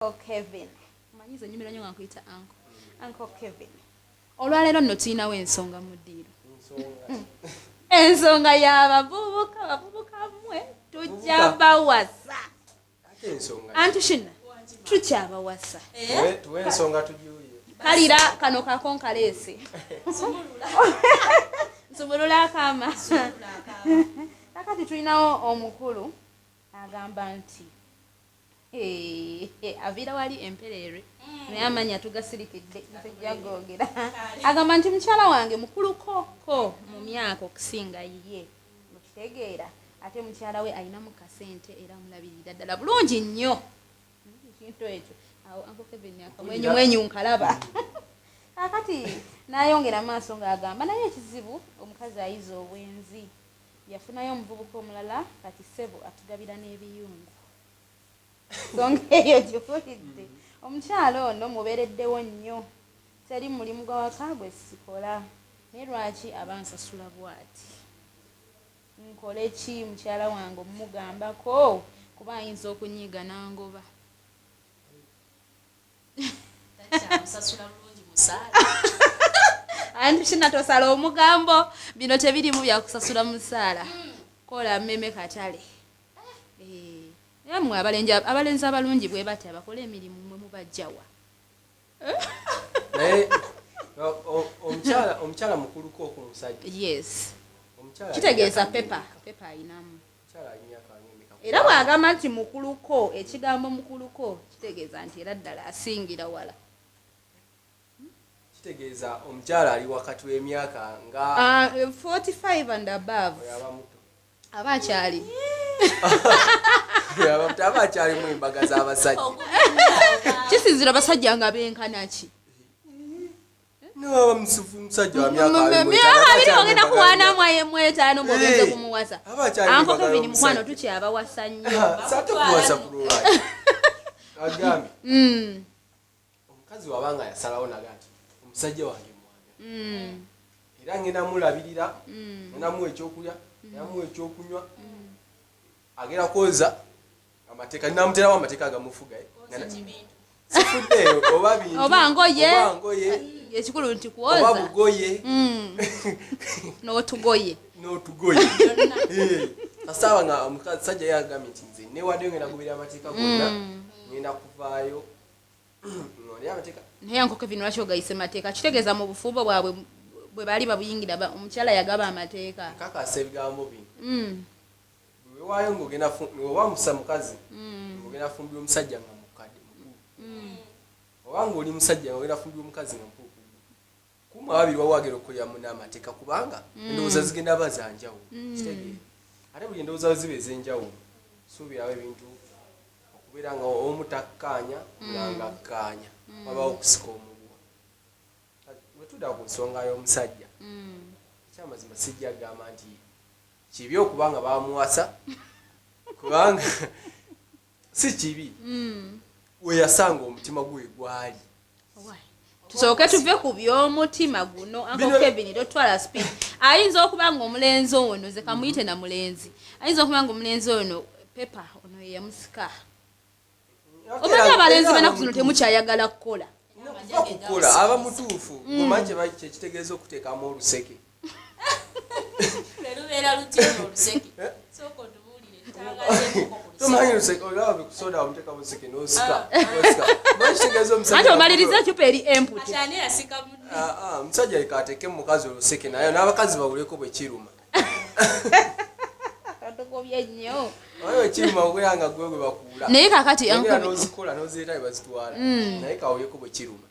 Uncle Kevin. Manyizo nyumira nnyo nga nkuyita Uncle Kevin. Olwaleero nno tulinawo ensonga mu ddiiro. Ensonga y'abavubuka mmwe tujja bawasa. Anti shina tukyabawasa. Tuwe ensonga tujuye. Kalira kano kakonkaleese. Nsumulula akama. Kakati tulinawo omukulu agamba nti avira wali emperere naye amanya tugasirikidde tujjagogera agamba nti mukyala wange mukuluko mu myaka okusinga ye mukitegeera ate mukyala we ayina mu kasente era mulabirira ddala bulungi nnyo ekintu ekyo awo Uncle Kevin akamwenyumwenyu nkalaba kakati n'ayongera maaso ng'agamba naye ekizibu omukazi Ayize Obwenzi yafunayo omuvubuka omulala kati ssebo atugabira n'ebiyungu songa eyo gy'okulidde omukyala ono mubeereddewo nnyo teri mulimu gwa waka gwe sikola naye lwaki abansasula bw'ati nkole ki mukyala wange omugambako kuba ayinza okunyiiga nangoba anti kina tosala omugambo bino tebirimu byakusasula musaala kola mmeme katale mmwe abalenzi abalungi bwe bati abakola emirimu mwe mubajjawa naye omukyala mukuluko ku musajja yes kitegeeza pepa ayinamu era era bw'agamba nti mukuluko ekigambo mukuluko kitegeeza nti era ddala asingira wala kitegeeza omukyala ali wakati w'emyaka nga 45 and above aba akyali aba akyali mu embaga z'abasajja kisinzira abasajja nga benkana ki musajja wa myaka abiri ogenda kuwaanamu ayemwetaano ng'ogenze kumuwasa Uncle Kevin mukwano tukyabawasa nnyo satekuwasa kululwa agambye omukazi wabanga yasalawo naga nti omusajja wange mwagala era ngenda mulabirira ngenda muwa ekyokulya ngenda muwa ekyokunywa agenda kwoza amateeka ninamuterawo amateeka agamufuga sifudde oba bintu oba ngoye ekikulu nti kuwoza oba bugoye n'otugoye asaba nga omusajja yagambye nti nze newadde ngenda gubira amateeka gonna ngenda kuvaayo noli amateeka naye Uncle Kevin lwaki ogayise mateeka kitegeeza mu bufumbo bwabwe bwe baali babuyingira omukyala yagaba amateeka kakasa ebigambo bino wewaayo ng'ogenda oba musa mukazi ng'ogenda fumbira omusajja nga mukadde mukulu oba ng'oli musajja ng'ogenda fumbira omukazi nga mukulu kuma babiri wawagera okukolera muna amateeka kubanga endowooza zigenda bazanjawulo kitegeera ate buli endowooza ziba ez'enjawulo suubirawo ebintu okubeera nga omu takkaanya mulanga akkaanya wabaawo okusika omuguwa wetudda ku nsonga y'omusajja ekyamazima sijja gamba nti kibi okubanga bamuwasa kubanga si kibi weyasanga omutima gwe gwali tusooke tuve ku by'omutima guno Uncle Kevin totwala speed ayinza okuba nga omulenzi ono ze kamuyite na mulenzi ayinza okuba nga omulenzi ono pepa ono yeyamusika omanyi abalenzi benaku zino temukyayagala kukola aba mutuufu omanyi kyekitegeeza okuteekamu oluseke tomanyi luseke olaba bekusoda omuteeka mu luseke n'osika anti omaliriza ekyupa eri emput omusajja leka ateeke mu mukazi oluseke naye n'abakazi bawuleko bwe kiruma tugobye nnyo oyo ekiruma okubeera nga gwe bwe bakuula naye kakati n'ozikola n'ozireeta ne bazitwala naye kawuleko bwe kiruma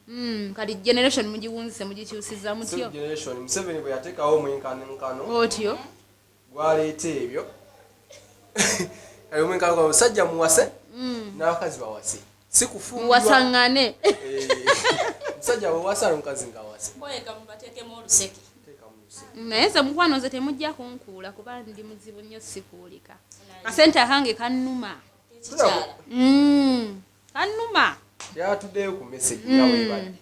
kati generation mugiwunzise mugikyusiza mutyo generation Museveni bwe yateekawo omwenkanonkano otyo gwaleeta ebyo omwenkanonkano omusajja muwase n'abakazi bawase si kufumbirwa muwasaŋŋane omusajja bwewasa n'omukazi nga wase naye nze mukwano nze temujja kunkuula kuba ndi muzibu nnyo sikuulika kasente akange kannuma kannuma yatuddeyo ku message nga weebadde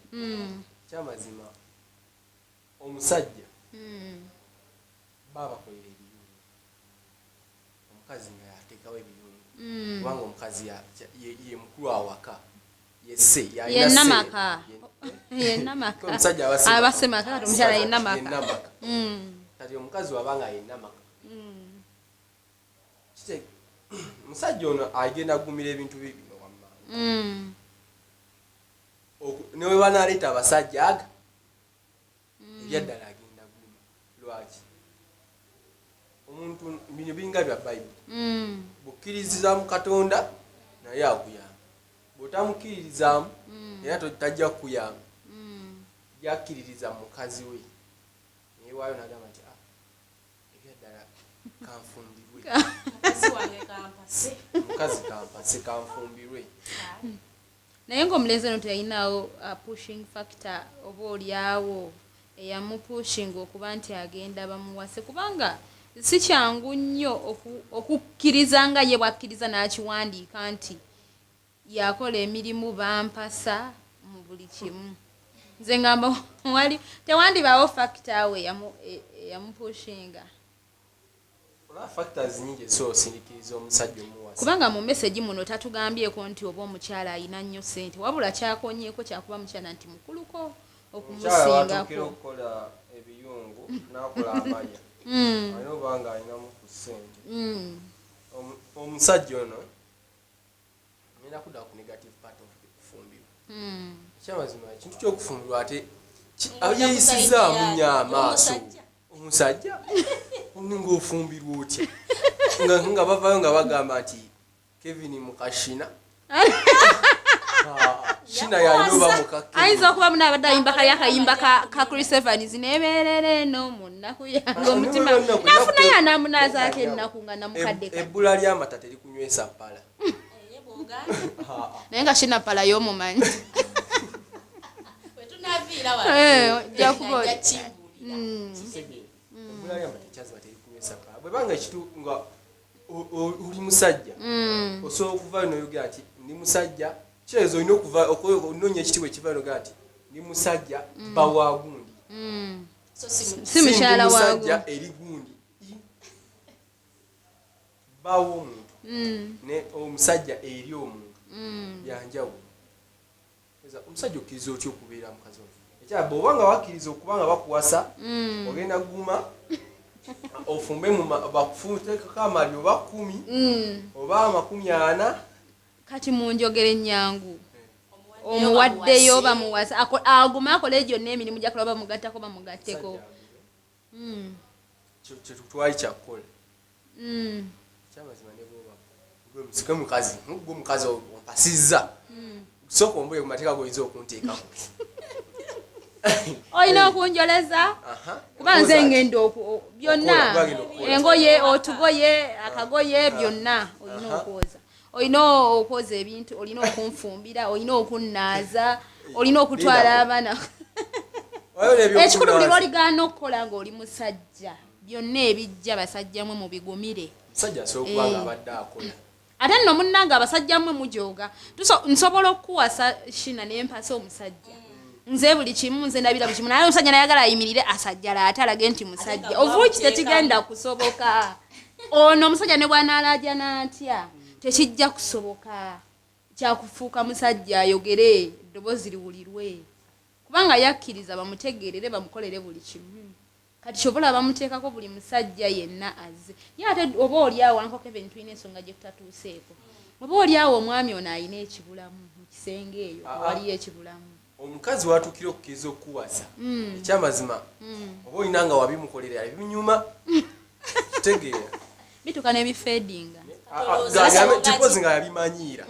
kyamazima omusajja babakolera ebiyungu omukazi nga yateekawo ebiyungu kubanga omukazi ye mukulu awaka yesse yenna maka yenna maka omusajja abasemaka kati omukyala yenna maka kati omukazi wabanga yenna maka musajja ono agenda kugumira ebintu bibino wammanga newe banaleeta abasajja aga ebyaddala agenda guma lwaki omuntu bino biringa bya bayibuli bukkiriza mu Katonda naye akuyamba bw'otamukkiririzaamu era tajja kukuyamba yakkiririza mukazi we naye waayo nagamba nti ebyaddala kanfumbirwe mukazi kampase kanfumbirwe naye ng'omulenzi ono teyalinawo pushing factor oba olyawo eyamupushinga okuba nti agenda bamuwase kubanga si kyangu nnyo okukkiriza nga ye bwakkiriza n'akiwandiika nti yakola emirimu bampasa mu buli kimu nze ngamba tewandibaawo factor we eyamupushinga factors nyingi ezisoosindiikiriza omusajja omuwasa kubanga mu message muno tatugambyeko nti oba omukyala alina nnyo ssente wabula kyakonyeeko kyakuba mukyala nti mukuluko okumusingako okukola ebiyungu n'akola amaya alina obanga alinamu ku ssente omusajja ono ngenda kudda ku negative part of kufumbirwa ekyamazima ekintu ky'okufumbirwa ate yeyisizaamu nnyo amaaso omusajja nga ofumbirwa otya nga bavayo nga bagamba nti Kevin mukashina shina yalinoba mukake ayinza okuba munabadde ayimba kali akayimba ka Chris Evans nebeerera eno mu nnaku yange omutima nafunayo anamunaazaako ennaku nga namukadde ebbula ly'amata terikunywesa ppala naye nga shina ppala y'omumanyi bwebanga ekitu nga oli musajja osobola okuvayo noyogera nti ndi musajja kyerezo olina okuva ononya ekitibwa ekivayo noyogera nti ndi musajja bawa gundi si mukyala musajja eri gundi bawo omuntu ne omusajja eri omuntu byanjawulo omusajja okkiriza otya okubeera mukazi ekyala bw'oba nga wakkiriza okuba nga bakuwasa ogenda guma ofumbe bakufutekako amali oba 10 oba 40 kati munjogere ennyangu omuwaddeyo bamuwasa aguma akola gyonna emirimu gyakola bamugattako bamugatteko twali kyakukola kyamazima ne bwoba musike mukazi gwe omukazi ompasizza sooka ombuye ku mateeka goyinza okunteekako olina okunjoleza kuba nze ngenda byonna engoye otugoye akagoye byonna olina okwoza olina okwoza ebintu olina okunfumbira olina okunnaaza olina okutwala abaana ekikulu buli lwoligaana okukola ngaoli musajja byonna ebijja basajjamwe mu bigumire ate nno munnanga abasajjamwe mujooga nsobola okukuwasa shina nempasa omusajja nze buli kimu nze ndabira buli kimu naye omusajja nayagala ayimirire asajjala ate alage nti musajja ovuki tekigenda kusoboka ono omusajja ne bw'anaalaja n'atya tekijja kusoboka kyakufuuka musajja ayogere eddoboozi liwulirwe kubanga yakkiriza bamutegeerere bamukolere buli kimu kati kyobola bamuteekako buli musajja yenna azze ye ate oba oliawo anko Kevin tulina ensonga gye tutatuuseeko oba oliawo omwami ono alina ekibulamu mu kisenge eyo waliyo ekibulamu omukazi watuukira okukkiriza okukuwasa ekyamazima oba olina nga wabimukolera ebinyuma kitegeera bituuka n'ebifeedinga kipozi nga yabimanyiira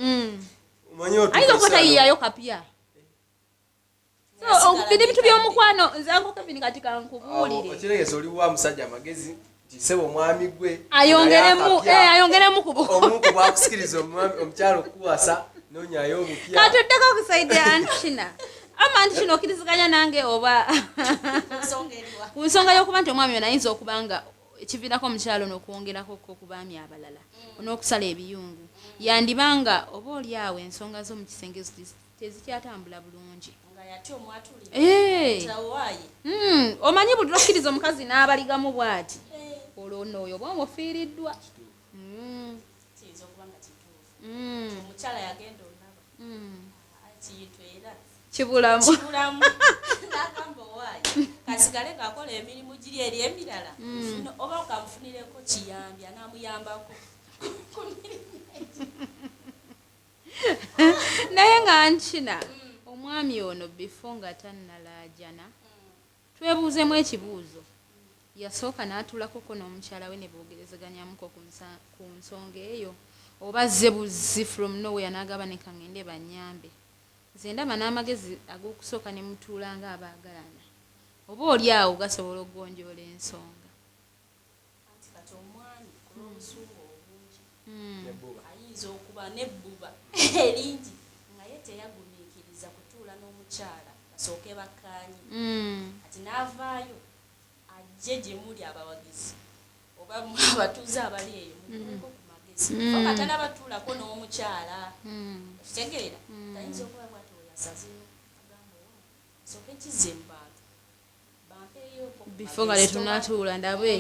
ayinza okuba tayiyayo kapya biri bitu by'omukwano nze anko Kevin kati kankubuulire okiregeeza oli wa musajja amagezi nti sebo omwami gwe ayongeremu omu ku bakusikiriza omukyalo okukuwasa nonyayo obupya katuddeko okusaide antishina ama antishina okkiriziganya nange oba ku nsonga y'okuba nti omwami ono ayinza okuba nga ekiviirako omukyalo n'okwongerako ku baami abalala n'okusala ebiyungu yandibanga oba oli awo ensonga z'omu kisenge tezikyatambula bulungi omanyi buli lwokkiriza omukazi n'abaligamu bw'ati olwo n'oyo oba omufiiriddwa kibulamu n'agamba owaayi kasigale ng'akola emirimu giri eri emirala oba okamufunireko kiyambi anaamuyambako ku mirimu naye nga nkina omwami ono bifo nga tannalaajana twebuuzemu ekibuuzo yasooka n'atuulakoko n'omukyala we ne boogerezaganyamuko ku nsonga eyo oba zze buzzi from nowhere n'agaba ne kaŋŋende bannyambe nze ndaba n'amagezi ag'okusooka ne mutuula nga abaagalana oba oli awo gasobola okugonjoola ensonga anti kati omwami ku lw'obusuubu obungi ayinza okuba n'ebbuba eringi nga ye teyagumiikiriza kutuula n'omukyala basooke bakkaanye kati n'avaayo ajje gye muli abawagizi oba abatuuze abali eyo mutuuleko ku magezi fo katana batuulako n'omukyala okitegeera tayinza okuba bwati oyasazeyo agamba sooke kizze mu bantu bampeeyo bifo nga letunatuula ndabe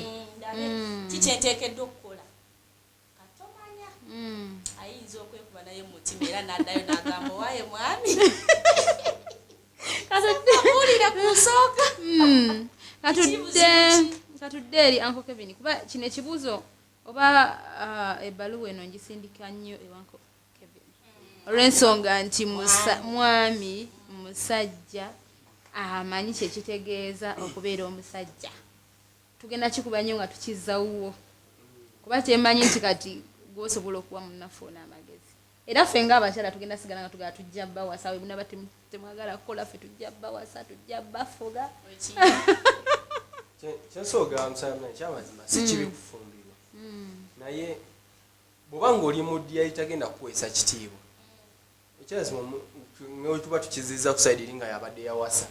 kikyenteekeddwa okukola katomanya ayinza okwekuba naye mu mutima era n'addayo n'agamba owaaye mwami amuwulire ku nsooka katudde eri Uncle Kevin kuba kino ekibuuzo oba ebbaluwa eno ngisindika nnyo ewa Uncle Kevin olw'ensonga nti mwami musajja amanyi kyekitegeeza okubeera omusajja tugenda kikuba nnyo nga tukizawuwo kuba temanyi nti kati gwosobola okuwa munafuuna amagezi era ffe ng'abakyala tugenda sigala nga tugala tujja bawasa we bunaba temwagala kukola ffe tujja bawasa tujja bafuga kyensooga musana kyamazima si kibi kufumbirwa naye bw'oba ng'oli muddi yali tagenda kukwesa kitiibwa ekyazima tuba tukiziza ku saidi eri nga yabadde yawasa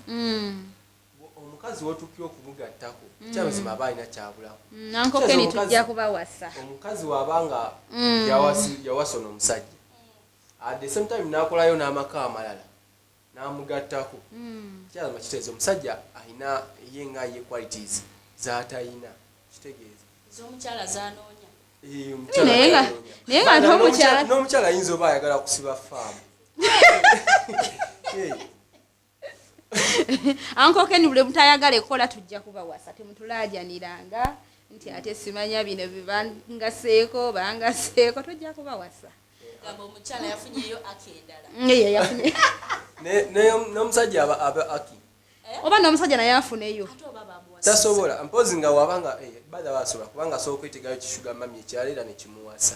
omukazi wotukira okumugattako ekyamazima aba alina kyabulamu nankokeni tujja kubawasa omukazi waabanga yawasa ono omusajja at the same time n'akolayo n'amaka amalala n'amugattako kyazima kitegeeza omusajja alina ye nga ye qualities z'atayina kitegeeza ez'omukyala zanoonya naye nga n'omukyala n'omukyala ayinza oba ayagala kusiba faamu ankokeni buli mutayagala ekola tujja kubawasa temutulaajaniranga nti ate simanya bino bibangaseeko bangaseeko tujja kubawasa gamba omukyala yafunyeyo akendala n'omusajja aba aki oba n'omusajja naye afuneyo tasobola mpozi nga wabanga bada basobola kubanga asobola okwetegayo kishuga mami ekyala era nekimuwasa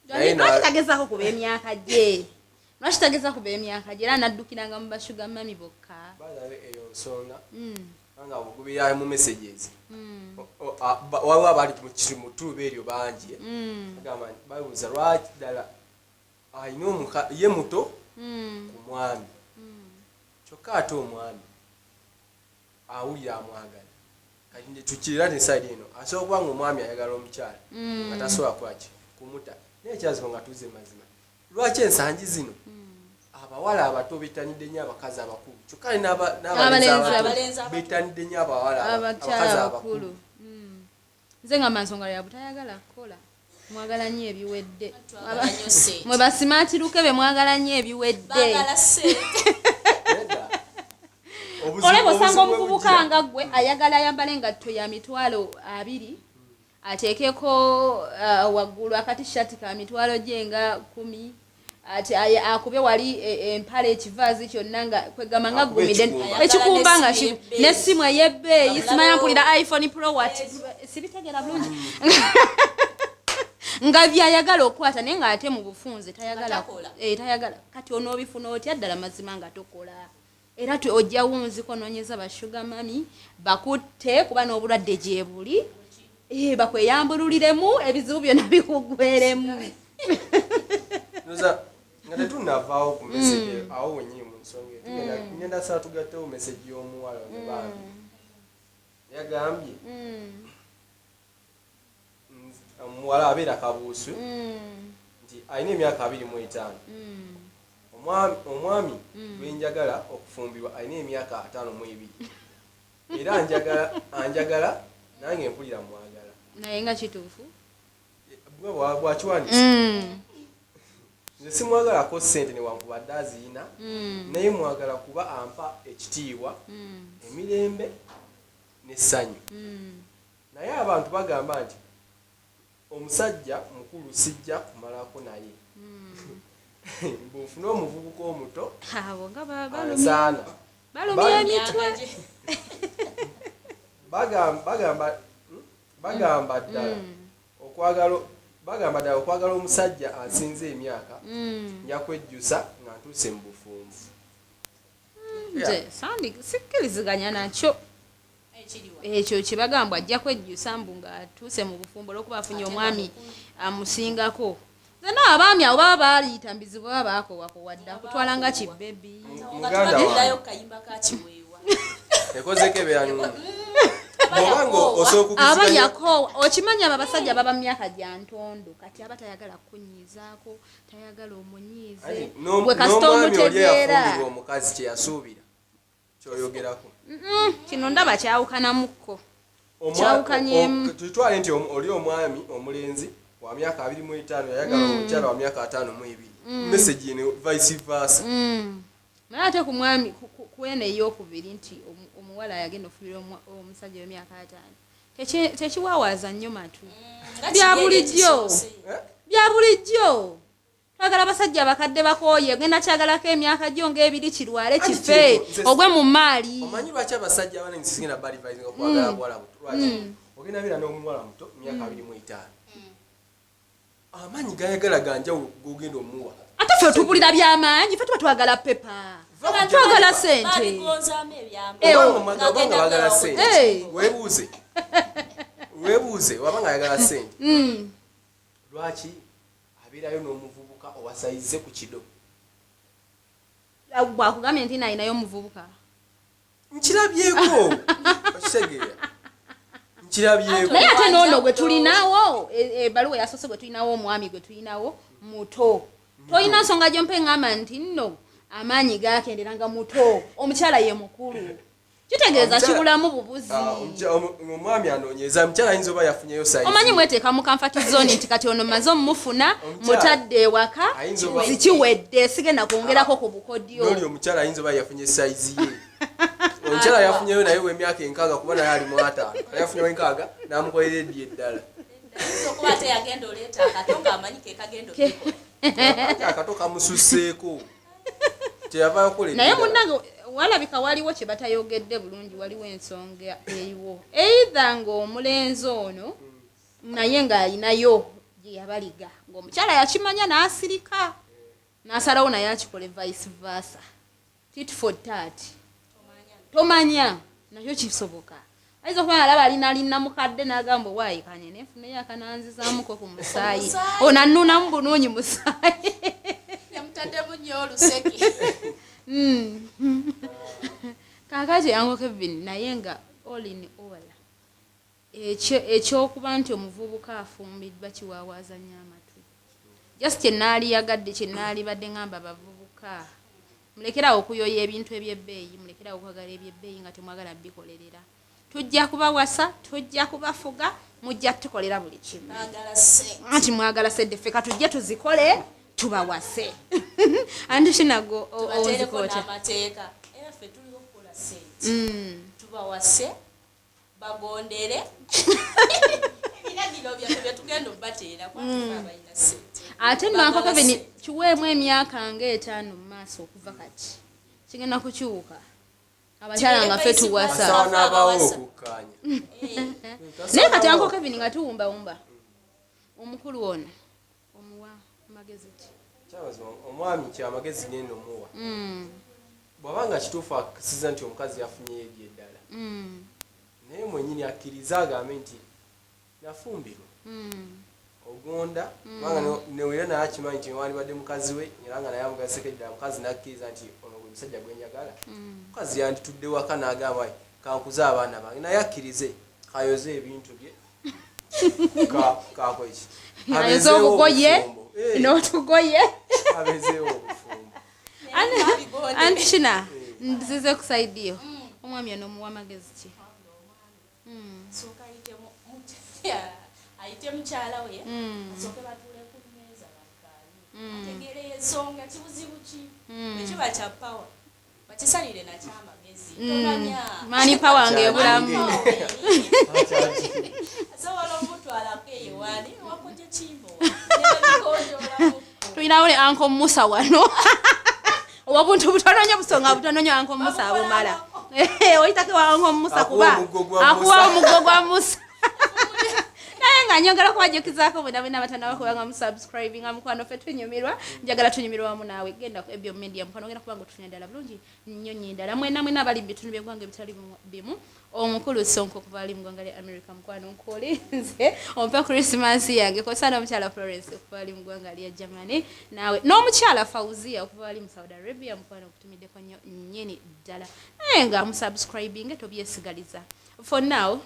lwakitagezaako kuba emyaka gye lwakitageza kuba emyaka gye era naddukiranga mu bashuga mami bokka balabe eyo nsonga nga bugubira mu messages waliwo abali mu tuuba eryo bangi agamba babuuza lwaki ddala ayina ye muto ku mwami kyokka ate omwami awulira amwagala kati tukirira nesaidi eno asobola okuba nga omwami ayagala omukyala nga tasobola kwaki kumuta naye ekyazima nga tuze mazima lwaki ensangi zino abawala abato betanidde nnyo abakazi abakulu kyokka n'abalenzi betanidde nnyo abakazi abakulu nze nga mansonga lya butayagala kukola mwagala nnyo ebiwedde mwe basimaatiruke be mwagala nnyo ebiwedde olaba osanga omuvubuka nga ggwe ayagala ayambala engatto ya mitwalo 2 ateekeko waggulu akatishati ka mitwalo gye nga 10 ati akube wali empale ekivaazi kyonna nga kwegamba nga gumide ekikumba nga n'essimu ey'ebbeeyi simanya mpulira iPhone Pro what sibitegera bulungi nga byayagala okwata naye nga ate mu bufunze tayagala kati onoobifuna otya ddala mazima nga tokola era ojja wunziko noonyeza bashuga mami bakutte kuba n'obulwadde gye buli bakweyambululiremu ebizibu byonna bikugweremu nga tetunavaawo ku message awo wenyini mu nsonga tugenda saa tugattewo message y'omuwala ne bambi yagambye omuwala abeera kabuusu nti alina emyaka 25 omwami lwenjagala okufumbirwa alina emyaka 52 era anjagala nange mpulira mwagala naye nga kituufu bwakiwandisa nze simwagalako ssente newankubadde aziyina naye mwagala kuba ampa ekitiibwa emirembe n'essanyu naye abantu bagamba nti omusajja mukulu sijja kumalako naye bw'ofuna omuvubuka omuto abo nga asaana balumya emitwe bagamba ddala okwagala omusajja asinze emyaka nja kwejjusa nga ntuuse mu bufumbo nze sikkiriziganya nakyo ekyo kyebagamba ajja kwejjusa mbu nga atuuse mu bufumbo olwokuba afunye omwami amusingako zena abaami abo baba baayita mbizibu baba baakowakowadde akutwala nga kibbebi tubagaddayo kayimba ka kiweewa ekozeko ebyanu bwobanga osobola aba yakowa okimanya abo abasajja baba mu myaka gya ntondo kati aba tayagala kukunyiizaako tayagala omunyiize bwe kasita omutegeera omukazi kyeyasuubira kyoyogerako kino ndaba kyawukanamukko kyawukanyemu tutwale nti oli omwami omulenzi wa myaka 25 yayagala omukyala wa myaka 52 message eno vice versa naye ate ku mwami kwene ey'okubiri nti omuwala yagenda ofubira omusajja w'emyaka 5 tekiwaawaza nnyo matu bya bulijjo twagala abasajja abakadde bakooye genda kyagalako emyaka gyo ng'ebiri kirwale kife ogwe mu maali omanyi lwaki abasajja abanengi sigenda balivayizinga okwagala buwala buto lwaki ogenda bira n'omuwala muto myaka 25 amaanyi gayagala ganjawulo gogenda omuwa ate ffe otubulira by'amaanyi ffe tuba twagala pepa twagala sente wabanga bagala sente weebuuze wabanga ayagala sente lwaki abeerayo n'omuvubuka owasayize ku kido bwakugambye nti nayinayo omuvubuka nkirabyeko okitegeera nkirabyeko naye ate noono gwe tulinawo ebaluwa yasoose gwe tulinawo omwami gwe tulinawo muto toyina nsonga gyompe ngamba nti nno amaanyi gakenderanga muto omukyala ye mukulu kitegeeza kibulamu bubuzi omwami anoonyeza mukyala ayinza oba yafunyeyo sayizi omanyi mweteeka mu comfort zone nti kati ono maze omufuna mutadde ewaka zikiwedde sigenda kwongerako ku bukodyo noli omukyala ayinza oba yafunye sayizi ye omukyala yafunyeyo naye w'emyaka 6 kuba naye ali mu 5 yafunyeyo 6 n'amukolera eddi eddala okuba ate yagenda oleeta akato ng'amanyi ke kagenda okikola akato kamususseeko teyavaayo kola naye munnange walabika waliwo kye batayogedde bulungi waliwo ensonga eriwo eitha ng'omulenzi ono naye ng'alinayo gye yabaliga ng'omukyala yakimanya n'asirika n'asalawo naye akikole vice versa tit for tat tomanya nakyo kisoboka ayinza okuba alaba alina mukadde n'agamba owaayi kanene nfuneyo akananzizaamuko ku musaayi ono annuunamu bunuunyi musaayi yamutaddemu nnyo oluseke kaakati yango Kevin naye nga all in all ekyokuba nti omuvubuka afumbiddwa kiwaawaaza nnyo amatu just kyenaali yagadde kyenaali badde ngamba abavubuka mulekerawo okuyoya ebintu ebyebbeeyi mulekerawo okwagala ebyebbeeyi nga temwagala bikolerera tujja kubawasa tujja kubafuga mujja tukolera buli kimu anti mwagala sente ffe katujje tuzikole tubawase anti kinago ozikote amateeka era ffe tuliwo okukola sente tubawase bagondere ebiragiro byaffe byetugenda obateera kwatuba abalina sente ate nno Kevin kiweemu emyaka nga 5 mu maaso okuva kati kigenda kukyuka abakyala nga ffe tuwasa naye kati yanko Kevin nga tuwumbawumba omukulu ono omuwa amagezi ki omwami kyamagezi genda omuwa bw'abanga kituufu akisiza nti omukazi yafunyeyo ebyeddala naye mwenyini akkiriza agambe nti nafumbirwa ogonda kubanga newera naye akimanyi nti wandibadde mukazi we era nga naye amugaseko eddala mukazi nakkiriza nti ono gwe musajja gwenjagala mukazi yanditudde waka n'agamba kankuze abaana bange naye akkirize kayoze ebintu bye kakoki ayoze obugoye n'otugoye abezeewo obufumbo anti kina nzize kusaidiyo omwami ono omuwa amagezi ki ayite mukyala we asooke batuule ku mmeeza bakkaanye ategeera ensonga kibuzibu ki ekiba kya power bakisalire nakyamagezi tonanya mani power ng'ebulamu asobola omutwalako eyo wali wakoje kimbo nebabikojolamu tulinawo ne Uncle Musa wano obuntu butono nnyo busonga butono nnyo Uncle Musa abumala oyitake wa Uncle Musa kuba akuwa omuggo gwa Musa naye nga nyongera kubajukizaako bwenabwena batana bakubanga musubscribing mukwano ffe tunyumirwa njagala tunyumirwa wamu naawe genda ku ebyo media mukwano ogenda kubanga otufunya ddala bulungi nnyo nnyindala mwena abali mu bitundu by'eggwanga ebitali bimu omukulu Sonko kuva ali mu ggwanga lya America mukwano nkulinze ompe Christmas yange kosana omukyala Florence kuva ali mu ggwanga lya Germany naawe n'omukyala Fauzia kuva ali mu Saudi Arabia mukwano okutumiddeko nnyo nnyini ddala naye nga musubscribing tobyesigaliza for now